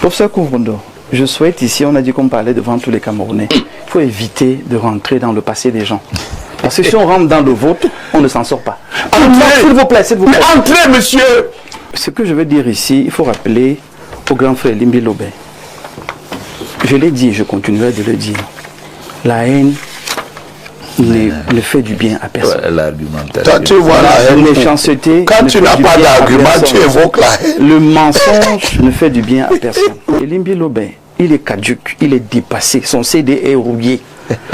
Professeur Kouvoundo, je souhaite ici, on a dit qu'on parlait devant tous les Camerounais, il faut éviter de rentrer dans le passé des gens. Parce que si on rentre dans le vôtre, on ne s'en sort pas. S'il vous plaît, s'il vous plaît. Mais entrez, monsieur. Ce que je veux dire ici, il faut rappeler au grand frère Limbi Lobé. Je l'ai dit, je continuerai de le dire. La haine ne fait du bien à personne. Toi, tu vois la haine. Méchanceté. Quand tu n'as pas d'argument, tu évoques la haine. Le mensonge ne fait du bien à personne. Et Limbi Lobé, il est caduc, il est dépassé, son CD est rouillé.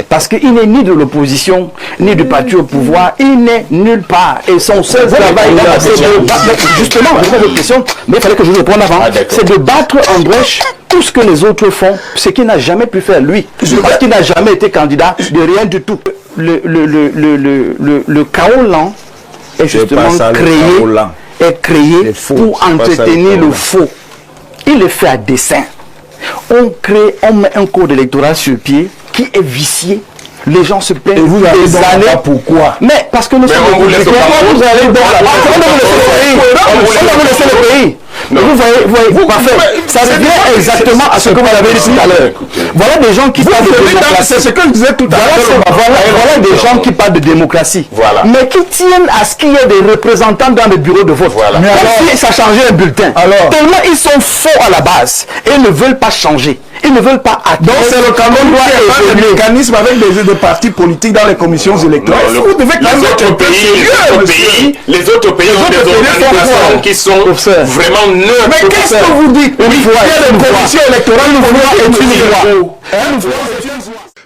Parce qu'il n'est ni de l'opposition, ni du parti au pouvoir, il n'est nulle part. Et son seul travail, justement, je pose une question, mais il fallait que je vous réponde avant, c'est de battre en brèche tout ce que les autres font, ce qu'il n'a jamais pu faire lui, parce qu'il n'a jamais été candidat de rien du tout. Le chaos lent est justement créé pour entretenir le faux. Il le fait à dessein. On met un code électoral sur pied qui est vicié. Les gens se plaignent. Et vous avez des années. Pourquoi? Mais parce que nous sommes vous allez dans le pays. Vous voyez, parfait. Ça revient exactement à ce que vous avez dit tout à l'heure. Voilà des gens qui parlent de démocratie. C'est ce que je disais tout à l'heure. Voilà des gens qui parlent de démocratie. Mais qui tiennent à ce qu'il y ait des représentants dans le bureau de vote. Mais alors, si ça changeait un bulletin. Tellement ils sont faux à la base et ne veulent pas changer. Ils ne veulent pas attendre. Donc c'est le Cameroun qui a des mécanismes avec des partis politiques dans les commissions électorales. Vous devez quand même être les autres pays ont des organisations qui sont vraiment neutres. Mais qu'est-ce que vous dites? Il y a des commissions électorales, une fois.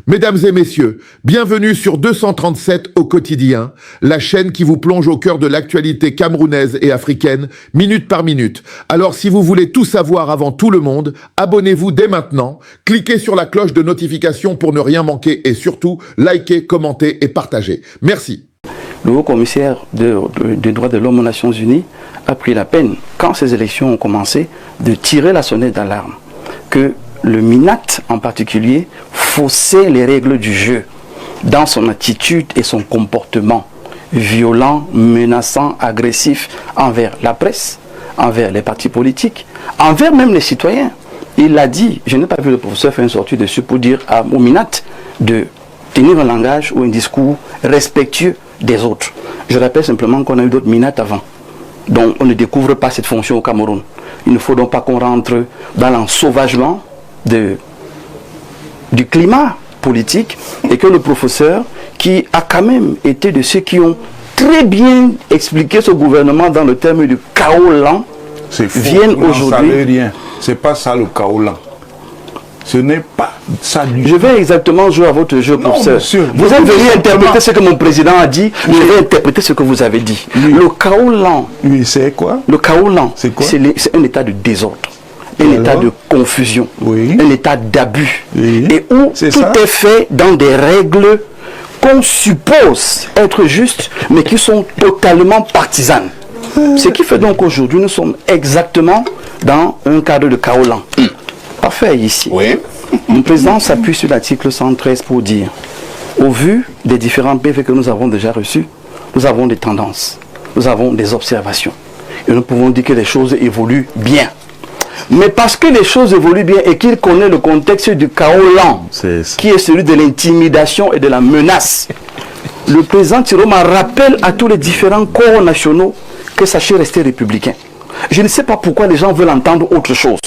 Mesdames et messieurs, bienvenue sur 237 au quotidien, la chaîne qui vous plonge au cœur de l'actualité camerounaise et africaine, minute par minute. Alors si vous voulez tout savoir avant tout le monde, abonnez-vous dès maintenant, cliquez sur la cloche de notification pour ne rien manquer et surtout, likez, commentez et partagez. Merci. Le haut commissaire des droits de l'homme aux Nations Unies a pris la peine, quand ces élections ont commencé, de tirer la sonnette d'alarme. Que le MINAT en particulier faussait les règles du jeu dans son attitude et son comportement violent, menaçant, agressif envers la presse, envers les partis politiques, envers même les citoyens. Il l'a dit, je n'ai pas vu le professeur faire une sortie dessus pour dire au MINAT de tenir un langage ou un discours respectueux des autres. Je rappelle simplement qu'on a eu d'autres MINAT avant. Donc on ne découvre pas cette fonction au Cameroun. Il ne faut donc pas qu'on rentre dans l'ensauvagement du climat politique et que le professeur, qui a quand même été de ceux qui ont très bien expliqué ce gouvernement dans le terme du chaos lent, vienne aujourd'hui. C'est pas ça le chaos lent. Ce n'est pas ça du tout. Je vais exactement jouer à votre jeu, professeur. Monsieur, vous êtes venu interpréter ce que mon président a dit, je vais interpréter ce que vous avez dit. Le chaos lent. Oui, c'est quoi? Le chaos lent, c'est quoi? C'est un état de désordre. Un état de confusion, un état d'abus, et où tout est fait dans des règles qu'on suppose être justes, mais qui sont totalement partisanes. Ce qui fait donc qu'aujourd'hui, nous sommes exactement dans un cadre de chaos lent. Parfait ici. Mon président s'appuie sur l'article 113 pour dire, au vu des différents PV que nous avons déjà reçus, nous avons des tendances, nous avons des observations. Et nous pouvons dire que les choses évoluent bien. Mais parce que les choses évoluent bien et qu'il connaît le contexte du chaos lent, qui est celui de l'intimidation et de la menace, le président Tiroma rappelle à tous les différents corps nationaux que sachez rester républicain. Je ne sais pas pourquoi les gens veulent entendre autre chose.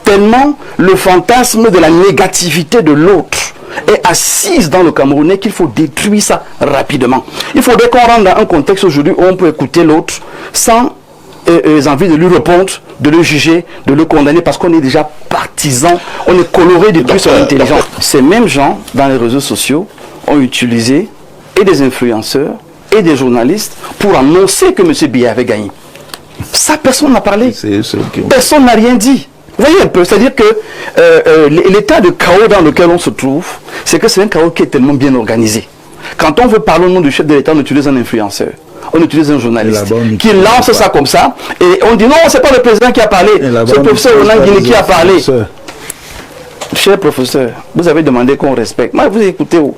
Tellement le fantasme de la négativité de l'autre est assise dans le Camerounais qu'il faut détruire ça rapidement. Il faudrait qu'on rentre dans un contexte aujourd'hui où on peut écouter l'autre sans envie de lui répondre, de le juger, de le condamner parce qu'on est déjà partisan, on est coloré depuis son intelligence. Ces mêmes gens, dans les réseaux sociaux, ont utilisé et des influenceurs et des journalistes pour annoncer que M. Biya avait gagné. Ça, personne n'a parlé. Personne n'a rien dit. Vous voyez un peu, c'est-à-dire que l'état de chaos dans lequel on se trouve, c'est que c'est un chaos qui est tellement bien organisé. Quand on veut parler au nom du chef de l'État, on utilise un influenceur. On utilise un journaliste qui lance ça comme ça et on dit non, c'est pas le président qui a parlé, c'est le professeur Roland Guinée qui a parlé. Cher professeur, vous avez demandé qu'on respecte. Moi, vous écoutez où?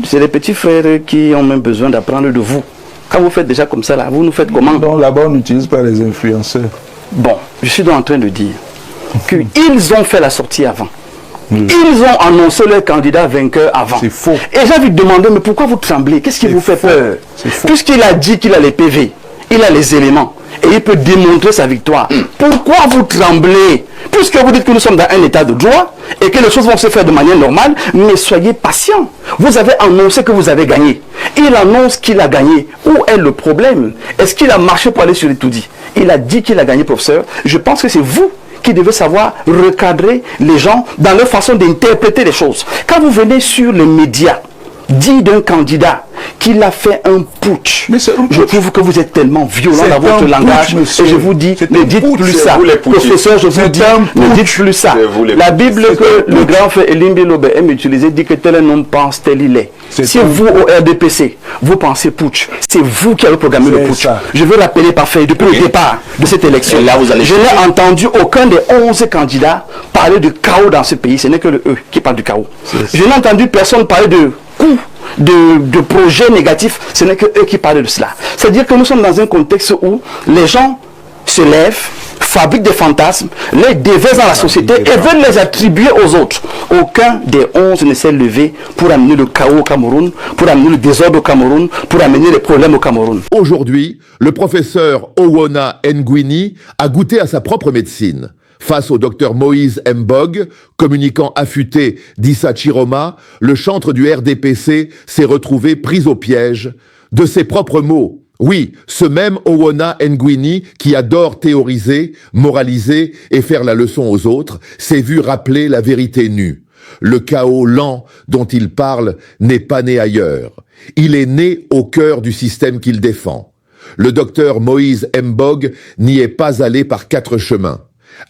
C'est les petits frères qui ont même besoin d'apprendre de vous. Quand vous faites déjà comme ça, là, vous nous faites comment? Donc là-bas, on n'utilise pas les influenceurs. Bon, je suis donc en train de dire qu'ils ont fait la sortie avant. Ils ont annoncé leur candidat vainqueur avant. C'est faux. Et j'ai envie de demander, mais pourquoi vous tremblez? Qu'est-ce qui vous fait peur? Puisqu'il a dit qu'il a les PV, il a les éléments, et il peut démontrer sa victoire. Pourquoi vous tremblez? Puisque vous dites que nous sommes dans un état de droit, et que les choses vont se faire de manière normale, mais soyez patients. Vous avez annoncé que vous avez gagné. Il annonce qu'il a gagné. Où est le problème? Est-ce qu'il a marché pour aller sur les tout-dits? Il a dit qu'il a gagné, professeur. Je pense que c'est vous qui devez savoir recadrer les gens dans leur façon d'interpréter les choses. Quand vous venez sur les médias, dit d'un candidat qu'il a fait un putsch. Je trouve que vous êtes tellement violent dans votre langage. Et je vous dis, ne dites plus ça. Professeur, je vous dis, ne dites plus ça. La Bible que le grand frère Elimbi Lobe aime utiliser dit que tel un homme pense, tel il est. Si vous, au RDPC, vous pensez putsch, c'est vous qui avez programmé le putsch. Je veux rappeler par fait, depuis le départ de cette élection, là, je n'ai entendu aucun des 11 candidats parler de chaos dans ce pays. Ce n'est que le eux qui parle du chaos. Je n'ai entendu personne parler de coups, de projets négatifs. Ce n'est que eux qui parlent de cela. C'est-à-dire que nous sommes dans un contexte où les gens se lèvent, fabriquent des fantasmes, les déversent dans la société et veulent les attribuer aux autres. Aucun des 11 ne s'est levé pour amener le chaos au Cameroun, pour amener le désordre au Cameroun, pour amener les problèmes au Cameroun. Aujourd'hui, le professeur Owona Nguini a goûté à sa propre médecine. Face au docteur Moïse Mbog, communicant affûté d'Issa Chiroma, le chantre du RDPC s'est retrouvé pris au piège de ses propres mots. Oui, ce même Owona Nguini, qui adore théoriser, moraliser et faire la leçon aux autres, s'est vu rappeler la vérité nue. Le chaos lent dont il parle n'est pas né ailleurs. Il est né au cœur du système qu'il défend. Le docteur Moïse Mbog n'y est pas allé par 4 chemins.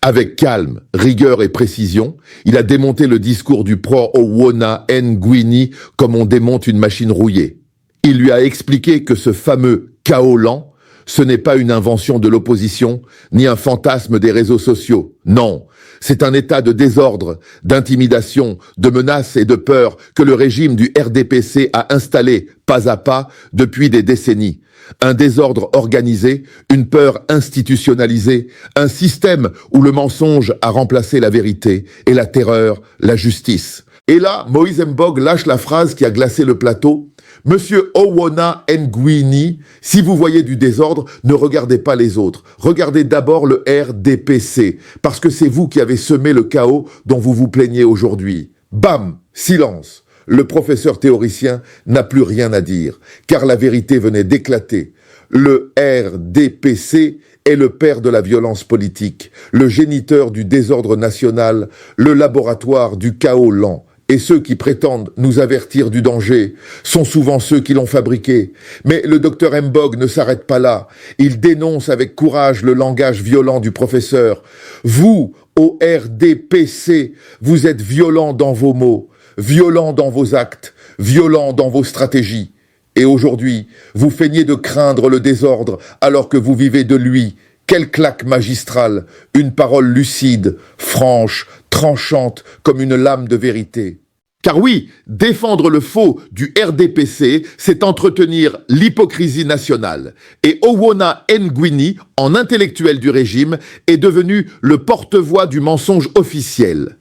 Avec calme, rigueur et précision, il a démonté le discours du pro-Owona Nguini comme on démonte une machine rouillée. Il lui a expliqué que ce fameux chaos lent, ce n'est pas une invention de l'opposition, ni un fantasme des réseaux sociaux. Non, c'est un état de désordre, d'intimidation, de menace et de peur que le régime du RDPC a installé pas à pas depuis des décennies. Un désordre organisé, une peur institutionnalisée, un système où le mensonge a remplacé la vérité et la terreur, la justice. Et là, Moïse Mbog lâche la phrase qui a glacé le plateau. Monsieur Owona Nguini, si vous voyez du désordre, ne regardez pas les autres. Regardez d'abord le RDPC, parce que c'est vous qui avez semé le chaos dont vous vous plaignez aujourd'hui. Bam! Silence. Le professeur théoricien n'a plus rien à dire, car la vérité venait d'éclater. Le RDPC est le père de la violence politique, le géniteur du désordre national, le laboratoire du chaos lent. Et ceux qui prétendent nous avertir du danger sont souvent ceux qui l'ont fabriqué. Mais le docteur Mbog ne s'arrête pas là. Il dénonce avec courage le langage violent du professeur. Vous, au RDPC, vous êtes violent dans vos mots, violent dans vos actes, violent dans vos stratégies. Et aujourd'hui, vous feignez de craindre le désordre alors que vous vivez de lui. Quelle claque magistrale, une parole lucide, franche, tranchante comme une lame de vérité. Car oui, défendre le faux du RDPC, c'est entretenir l'hypocrisie nationale. Et Owona Nguini, en intellectuel du régime, est devenu le porte-voix du mensonge officiel.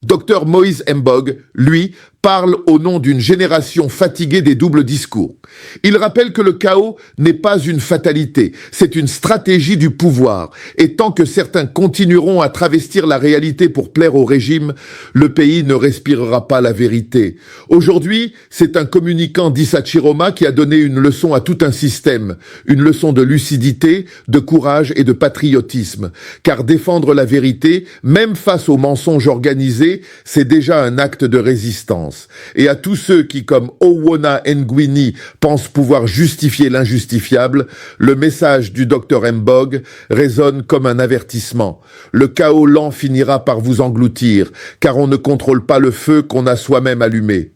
Dr Moïse Mbog, lui, parle au nom d'une génération fatiguée des doubles discours. Il rappelle que le chaos n'est pas une fatalité, c'est une stratégie du pouvoir. Et tant que certains continueront à travestir la réalité pour plaire au régime, le pays ne respirera pas la vérité. Aujourd'hui, c'est un communicant d'Issa Chiroma qui a donné une leçon à tout un système, une leçon de lucidité, de courage et de patriotisme. Car défendre la vérité, même face aux mensonges organisés, c'est déjà un acte de résistance. Et à tous ceux qui, comme Owona Nguini, pensent pouvoir justifier l'injustifiable, le message du docteur Mbog résonne comme un avertissement. Le chaos lent finira par vous engloutir, car on ne contrôle pas le feu qu'on a soi-même allumé.